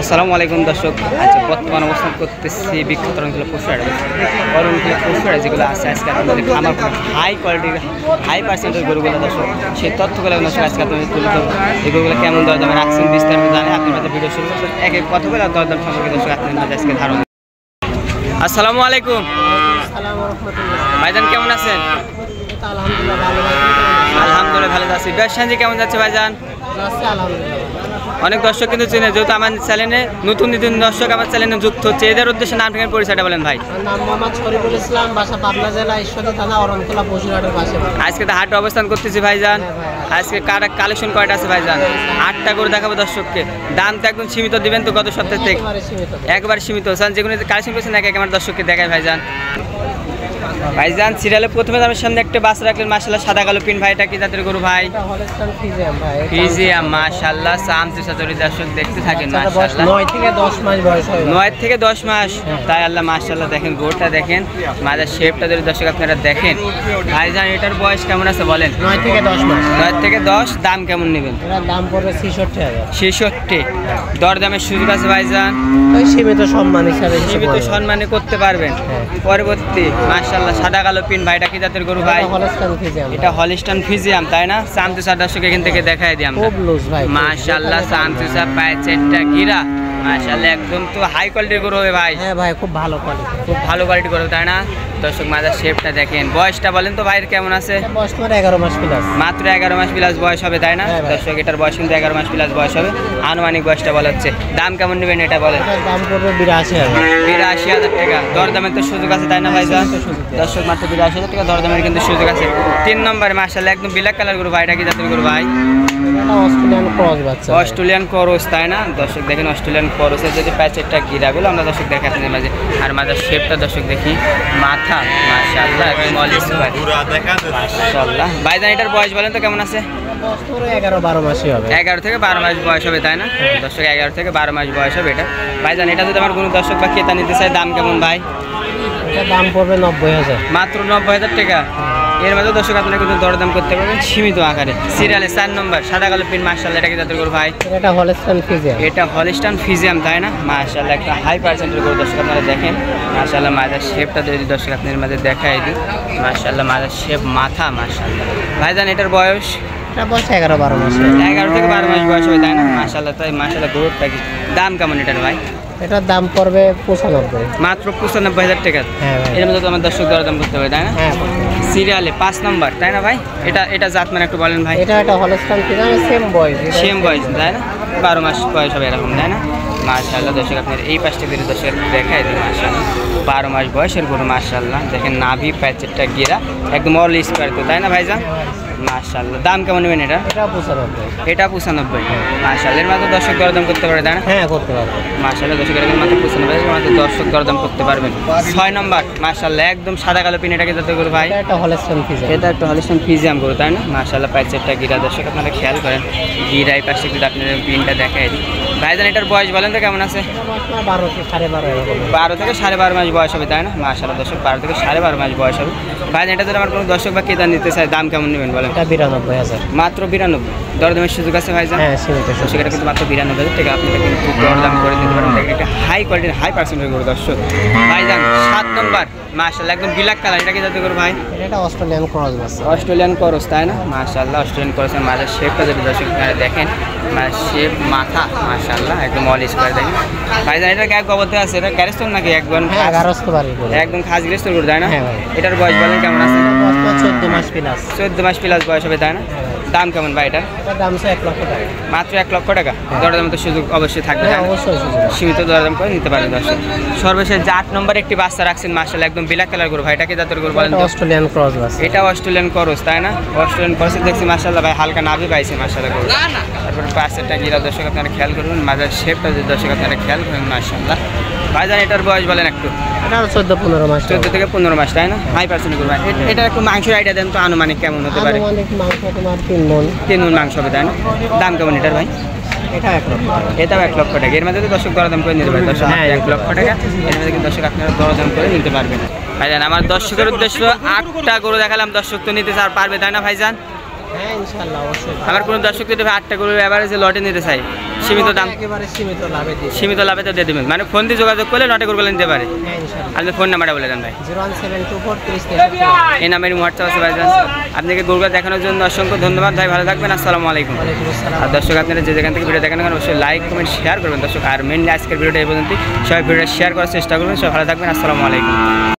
আসসালামু আলাইকুম দর্শক। আচ্ছা, বর্তমান অবস্থান করতেছি বিখ্যাত রংপুরের পশুহাটে যেগুলো আছে আজকে আপনাদের খামার হাই কোয়ালিটির হাই পার্সেন্টের গরুগুলো দর্শক, সেই তথ্যগুলো দর্শক আজকে আপনাদের তুলে ধরবো। এই গরুগুলো কেমন দরদামে রাখছেন বিস্তারিত জানে আপনার মাঝে ভিডিও শুরু করছেন। এক এক কতগুলো দরদাম সম্পর্কে দর্শক আপনাদের মাঝে আজকে ধারণা। আসসালামু আলাইকুম ভাইজান, কেমন আছেন? আলহামদুলিল্লাহ ভালো আছি। ব্যবসা কেমন যাচ্ছে ভাইজান? অনেক দর্শক কিন্তু চেনে, যেহেতু আমার চ্যানেলে নতুন নতুন দর্শক আমার চ্যানেলে যুক্ত হচ্ছে, এদের উদ্দেশ্যে নাম ঠিকানা পরিচয়টা বলেন ভাই। নাম মোহাম্মদ শরীফুল ইসলাম, বাসা পাবনা জেলা ঈশ্বরদী থানা অরণতলা পশুহাটের পাশে। আজকে তো হাটে অবস্থান করতেছি ভাইজান। আজকে কালেকশন কয়টা আছে ভাইজান? 8টা করে দেখাবো দর্শককে। দাম তো একদম সীমিত দিবেন তো গত সপ্তাহ থেকে? একবার সীমিত স্যার, যেগুলো কালেকশন করছেন এক এক আমার দর্শককে দেখায় ভাইজান। ভাইজান সিরিয়ালে প্রথমে আমার সামনে একটা বাস রাখলেন মাশাআল্লাহ, সাদা কালো পিন ভাই। এটা কি জাতের গরু ভাই? ফিজিয়াম মাশাআল্লাহ। সামসি সাদরি দর্শক দেখতে থাকেন মাশাআল্লাহ। 9 থেকে 10 মাস বয়স হয়। 9 থেকে 10 মাস, তাই আল্লাহ মাশাআল্লাহ। দেখেন গরুটা দেখেন, মাজার শেপটা যদি দর্শক আপনারা দেখেন। ভাইজান এটার বয়স কেমন আছে বলেন? 9 থেকে 10 মাস। 9 থেকে 10। দাম কেমন নেবেন? এর দাম পড়বে 66,000। 66। দরদামের সুযোগ আছে ভাইজান? ওই সীমিত সম্মান হিসাবে সীমিত সম্মানে করতে পারবেন। পরবর্তী মাশাআল্লাহ সাদা কালো পিন ভাই। এটা কি জাতের গরু ভাই? এটা হলিস্টান ফিজিয়াম, তাই না? সামতুসা দর্শক এখান থেকে দেখাই দিই আমরা। মাশাআল্লাহ সামতুসা পায়ে 4টা গিরা মাশাআল্লাহ, একদম তো হাই কোয়ালিটির গরু হবে ভাই। হ্যাঁ ভাই, খুব ভালো কোয়ালিটি, খুব ভালো কোয়ালিটি গরু, তাই না? দর্শক মাজার শেপটা দেখেন। বয়সটা বলেন তো ভাইয়ের কেমন আছে? বয়স তোমার 11 মাস প্লাস। মাত্র 11 মাস প্লাস বয়স হবে, তাই না দর্শক? এটার বয়স কিন্তু 11 মাস প্লাস বয়স হবে। আনুমানিক বয়সটা বলা হচ্ছে। দাম কেমন নেবেন এটা বলেন? দাম পড়বে 82,000। 82,000 টাকা। দরদামের তো সুযোগ আছে, তাই না ভাইজান? দর্শক মাত্র 82,000 টাকা দরদামের কিন্তু সুযোগ আছে। 3 নম্বরে মাশাআল্লাহ একদম ব্ল্যাক কালার গরু ভাই। এটা কি জাতের গরু ভাই? অস্ট্রেলিয়ান ক্রস বাচ্চা। অস্ট্রেলিয়ান ক্রস, তাই না দর্শক? দেখেন অস্ট্রেলিয়ান ক্রসের যদি প্যাচেরটা গিরাগুলো আমরা দর্শক দেখে আপনাদের মাঝে। আর মাথার শেপটা দর্শক দেখি, মাথা মাশাআল্লাহ একদম অলিভ মাশাআল্লাহ। ভাইজান এটার বয়স বলেন তো কেমন আছে? 11-12 মাসই হবে। 11 থেকে 12 মাস বয়স হবে, তাই না দর্শক? 11 থেকে 12 মাস বয়স হবে এটা। ভাইজান এটা যদি আমার কোনো দর্শক বা ক্রেতা নিতে চায়, দাম কেমন ভাই? এটার দাম পড়বে 90,000। মাত্র 90,000 টাকা। এর মধ্যে দর্শক আপনারা কিন্তু দরদাম করতে পারবেন সীমিত আকারে। সিরিয়ালে 4 নম্বর সাদা কালো পিন মাশাআল্লাহ। এটা কি জাতের গরু ভাই? এটা হলিস্টান ফিজিয়াম। এটা হলিস্টান ফিজিয়াম, তাই না মাশাআল্লাহ? একটা হাই পার্সেন্টের গরু দর্শক আপনারা দেখেন মাশাআল্লাহ। মাজার শেপটা যদি দর্শক আপনাদের মাঝে দেখাই দিই মাশাআল্লাহ। মাজার শেপ, মাথা মাশাআল্লাহ। ভাইজান এটার বয়স? এটা বয়স 11-12 মাস। 11 থেকে 12 মাস বয়স হবে, তাই না মাশাআল্লাহ? তাই মাশাআল্লাহ গরুটা কি দাম কেমন এটার ভাই? এটার দাম পড়বে 95। মাত্র 95,000 টাকা। এর মধ্যে তো আমার দর্শক দরদাম করতে হবে, তাই না? সিরিয়ালে 5 নম্বর, তাই না ভাই? এটা জাত মানে একটু বলেন ভাই। এটা হলিস্টান ফিজিয়াম, সেম বয়স, তাই না? 12 মাস বয়স হবে এরকম, তাই না মাশাআল্লাহ? দর্শক আপনার এই পাশটা দিয়ে দর্শক দেখাই দিন মাশাআল্লাহ। 12 মাস বয়সের গরু মাশাআল্লাহ। দেখেন নাভি প্যাচেরটা গিরা একদম অল স্কোয়ার তো, তাই না ভাইজান? মাশাআল্লাহ। দাম কেমন নেবেন এটা? এটা 95 মাশাআল্লাহ। এর মাত্র দর্শক দরদাম করতে পারে, তাই না? হ্যাঁ করতে পারবে মাশাআল্লাহ। দর্শক এরকম মাত্র 95 মাত্র দর্শক দরদাম করতে পারবেন। 6 নম্বর মাশাআল্লাহ একদম সাদা কালো পিন। এটাকে যাতে গরু ভাই? এটা হলিস্টান ফিজিয়াম। এটা একটা হলিস্টান ফিজিয়াম গরু, তাই না মাশাআল্লাহ? প্যাচেরটা গিরা দর্শক আপনারা খেয়াল করেন। গিরাই পাশে কিন্তু আপনারা পিনটা দেখাই দিই। ভাইজান এটার বয়স বলেন তো কেমন আছে? 12 থেকে 12.5 এরকম। 12 থেকে 12.5 মাস বয়স হবে, তাই না মাশাআল্লাহ? দর্শক 12 থেকে 12.5 মাস বয়স হবে। ভাইজান এটা যদি আমার কোনো দর্শক বা ক্রেতা নিতে চায়, দাম কেমন নেবেন বলেন? এটা 92,000। মাত্র 92। দরদামের সুযোগ আছে ভাইজান? হ্যাঁ সীমিত সুযোগ। সেটা কিন্তু মাত্র 92,000 টাকা। আপনারা কিন্তু দরদাম করে দিতে পারেন। দেখেন একটা হাই কোয়ালিটির হাই পার্সেন্টের গরু দর্শক। ভাইজান 7 নম্বর মাশাআল্লাহ একদম ব্ল্যাক কালার। এটা কি জাতের গরু ভাই? এটা অস্ট্রেলিয়ান ক্রস বাচ্চা। অস্ট্রেলিয়ান ক্রস, তাই না মাশাআল্লাহ? অস্ট্রেলিয়ান ক্রসের মাঝে শেপটা যদি দর্শক আপনারা দেখেন, শেপ মাথা মাশাআল্লাহ একদম অল স্কোয়ার। দেখেন ভাইজান এটা গায়ে গোবরতে আছে? এটা গ্যারেস্তন নাকি একদম? হ্যাঁ গ্যারেস্ত বাড়ি গরু, একদম খাস গ্যারেস্তন গরু, তাই না? হ্যাঁ ভাই। এটার বয়স বলেন কেমন আছে? 14 মাস প্লাস। 14 মাস প্লাস বয়স হবে, তাই না? দাম কেমন ভাই এটার? এটার দাম 1 লক্ষ টাকা। মাত্র 1 লক্ষ টাকা। দরদাম তো সুযোগ অবশ্যই থাকবে, হ্যাঁ অবশ্যই সুযোগ। সীমিত দরদাম করে নিতে পারেন দর্শক। সর্বশেষ 8 নম্বর একটি বাচ্চা রাখছেন মাশাআল্লাহ একদম ব্ল্যাক কালার গরু ভাই। এটা কি জাতের গরু বলেন? অস্ট্রেলিয়ান ক্রস বাচ্চা। এটা অস্ট্রেলিয়ান ক্রস, তাই না? অস্ট্রেলিয়ান ক্রসে দেখছি মাশাআল্লাহ ভাই হালকা নাভি পাইছে মাশাআল্লাহ গরু। তারপরে পাশেরটা গিরা দর্শক আপনারা খেয়াল করবেন। মাঝের শেপটা যদি দর্শক আপনারা খেয়াল করেন মাশাআল্লাহ। ভাইজান এটার বয়স বলেন একটু? এটা 14-15 মাস। 14 থেকে 15 মাস, তাই না? হাই পার্সেন্ট গরু ভাই। এটা একটু মাংসের আইডিয়া দেন তো, আনুমানিক কেমন হতে পারে? আনুমানিক মাংস তোমার 3 মণ। 3 মণ মাংস হবে, তাই না? দাম কেমন এটার ভাই? এটা 1 লক্ষ টাকা। এটাও 1 লক্ষ টাকা। এর মধ্যে দর্শক দরদাম করে নিতে পারবেন দর্শক। 1 লক্ষ টাকা এর মধ্যে কিন্তু দর্শক আপনারা দরদাম করে নিতে পারবেন। ভাইজান আমার দর্শকের উদ্দেশ্য 8টা গরু দেখালাম, দর্শক তো নিতে পারবে, তাই না ভাইজান? হ্যাঁ ইনশাআল্লাহ অবশ্যই। আমার কোনো দর্শক যদি 8টা গরু এভারেজে লটে নিতে চাই, সীমিত দাম, একেবারে সীমিত লাভে দিই। সীমিত লাভে তো দিয়ে দেবেন, মানে ফোন দিয়ে যোগাযোগ করলে নটে গরুগুলো নিতে পারে। হ্যাঁ ইনশাআল্লাহ। আপনি ফোন নাম্বারটা বলে দেন ভাই। 01724 30 এই নাম্বারে হোয়াটসঅ্যাপ আছে ভাইজান। আপনাকে গরুগুলো দেখানোর জন্য অসংখ্য ধন্যবাদ ভাই, ভালো থাকবেন, আসসালামু আলাইকুম। ওয়ালাইকুম আসসালাম। আর দর্শক আপনারা যে যেখান থেকে ভিডিও দেখেন না কেন অবশ্যই লাইক কমেন্ট শেয়ার করবেন দর্শক। আর মেনলি আজকের ভিডিওটা এই পর্যন্ত, সবাই ভিডিওটা শেয়ার করার চেষ্টা করবেন। সবাই ভালো থাকবেন, আসসালামু আলাইকুম।